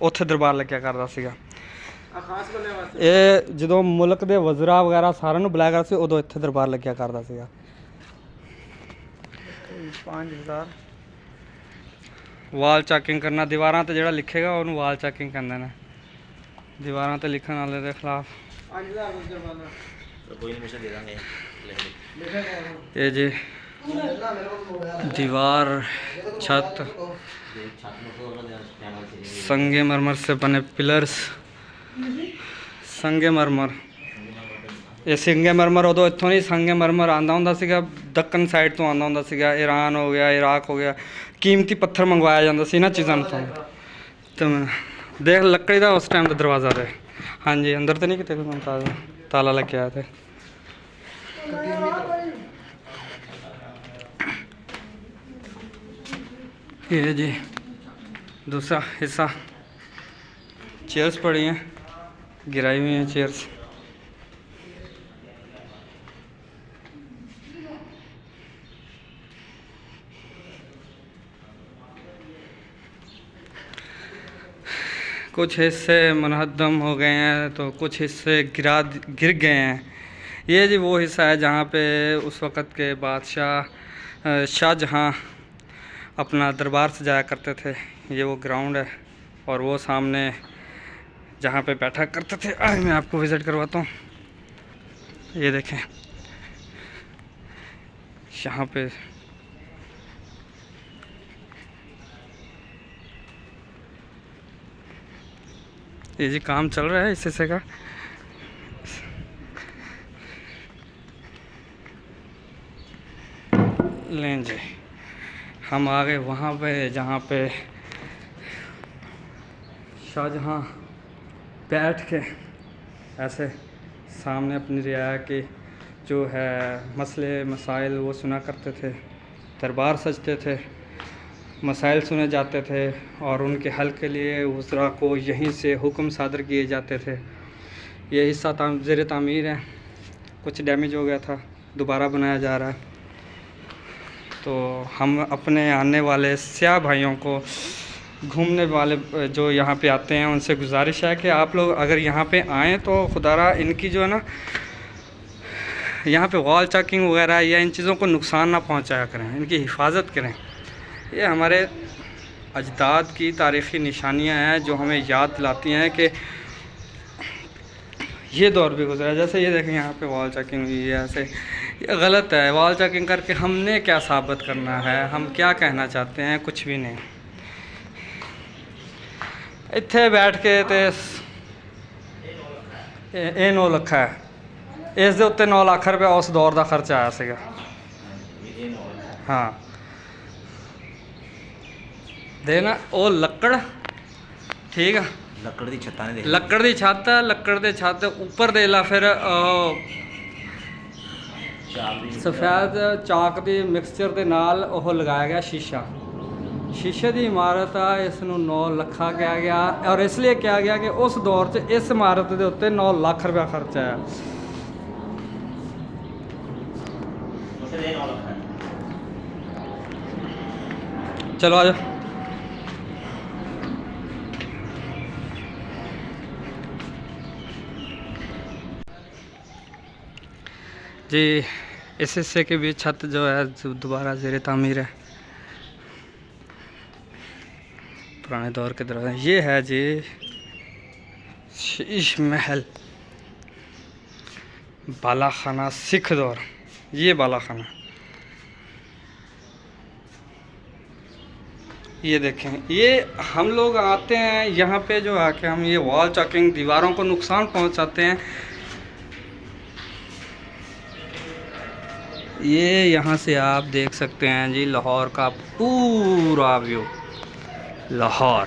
ਉੱਥੇ ਦਰਬਾਰ ਲੱਗਿਆ ਕਰਦਾ ਸੀਗਾ. ਇਹ ਜਦੋਂ ਮੁਲਕ ਦੇ ਵਜ਼ਰਾ ਵਗੈਰਾ ਸਾਰਿਆਂ ਨੂੰ ਬੁਲਾਇਆ ਕਰਦਾ ਸੀ, ਉਦੋਂ ਇੱਥੇ ਦਰਬਾਰ ਲੱਗਿਆ ਕਰਦਾ ਸੀਗਾ. 5000 ਵਾਲ ਚੈਕਿੰਗ ਕਰਨਾ, ਦੀਵਾਰਾਂ ਤੇ ਜਿਹੜਾ ਲਿਖੇਗਾ ਉਹਨੂੰ ਵਾਲ ਚੈਕਿੰਗ ਕਹਿੰਦੇ ਨੇ. ਦੀਵਾਰਾਂ ਤੇ ਲਿਖਣ ਵਾਲੇ ਦੇ ਖਿਲਾਫ 5000 ਕੋਈ ਨਹੀਂ ਦੇ ਦਾਂਗੇ. ਇਹ ਜੀ दीवार छत संगे मरमर से बने पिलर्स, संगे मरमर. ये संगे मरमर उदों इत्थों नहीं संगे मरमर आंदा हुंदा सीगा, दक्कन साइड तो आंदा हुंदा सीगा. ईरान हो गया, इराक हो गया, कीमती पत्थर मंगवाया जाता सी ना चीज़ों तो. देख लकड़ी का उस टाइम का दरवाज़ा है. हाँ जी अंदर तो नहीं कितने ताला लग आया थे. ये जी दूसरा हिस्सा, चेयर्स पड़ी हैं, गिराई हुई हैं चेयर्स. कुछ हिस्से मुनहदम हो गए हैं तो कुछ हिस्से गिर गए हैं. ये जी वो हिस्सा है जहाँ पे उस वक़्त के बादशाह शाहजहाँ अपना दरबार सजाया करते थे. ये वो ग्राउंड है और वो सामने जहाँ पे बैठा करते थे. आज मैं आपको विज़िट करवाता हूँ. ये देखें यहाँ पे ये जी काम चल रहा है इस हिस्से का. लें जी हम आ गए वहाँ पे जहाँ पे शाहजहाँ बैठ के ऐसे सामने अपनी रियाया के जो है मसले मसाइल वो सुना करते थे. दरबार सजते थे, मसाइल सुने जाते थे और उनके हल के लिए वज़रा को यहीं से हुक्म सादर किए जाते थे. ये हिस्सा ज़ेर तामीर है, कुछ डैमेज हो गया था, दोबारा बनाया जा रहा है. तो हम अपने आने वाले सियाह भाइयों को, घूमने वाले जो यहाँ पे आते हैं, उनसे गुजारिश है कि आप लोग अगर यहाँ पे आएँ तो खुदारा इनकी जो है ना यहाँ पे वॉल चेकिंग वगैरह या इन चीज़ों को नुकसान ना पहुँचाया करें, इनकी हिफाजत करें. ये हमारे अजदाद की तारीख़ी निशानियाँ हैं जो हमें याद दिलाती हैं कि ये दौर भी गुजरा. जैसे ये देखें यहाँ पे वॉल चेकिंग हुई है, ऐसे ये गलत है. वॉल चेकिंग करके हमने क्या साबित करना है, हम क्या कहना चाहते हैं, कुछ भी नहीं. इत्थे बैठ के ते ये 9 ਲੱਖ है, इस दे उत्ते 9 ਲੱਖ रुपया उस दौर का खर्चा आया सीगा. हाँ देना वो लकड़ ठीक है, ਲੱਕੜ ਦੀ ਛੱਤਾਂ ਨੇ ਲੱਕੜ ਦੀ ਛੱਤ ਹੈ. ਲੱਕੜ ਦੇ ਛੱਤ ਉੱਪਰ ਦੇ ਲਾ ਫਿਰ सफ़ेद चाक की मिक्सचर के नाल ओह लगाया गया शीशा. शीशे की इमारत है, इसनों 9 ਲੱਖਾਂ कहा गया और इसलिए कहा गया कि उस दौर से इस इमारत के उत्ते 9 ਲੱਖ रुपया खर्चा है. चलो आ जाओ. जी इस हिस्से के भी छत जो है दोबारा ज़ेर तामीर है, पुराने दौर के दरवाजे. ये है जी शीश महल बाला खाना सिख दौर. ये बाला खाना ये देखें. ये हम लोग आते हैं यहाँ पे जो आके हम ये वॉल चेकिंग, दीवारों को नुकसान पहुँचाते हैं. ये यहाँ से आप देख सकते हैं जी लाहौर का पूरा व्यू. लाहौर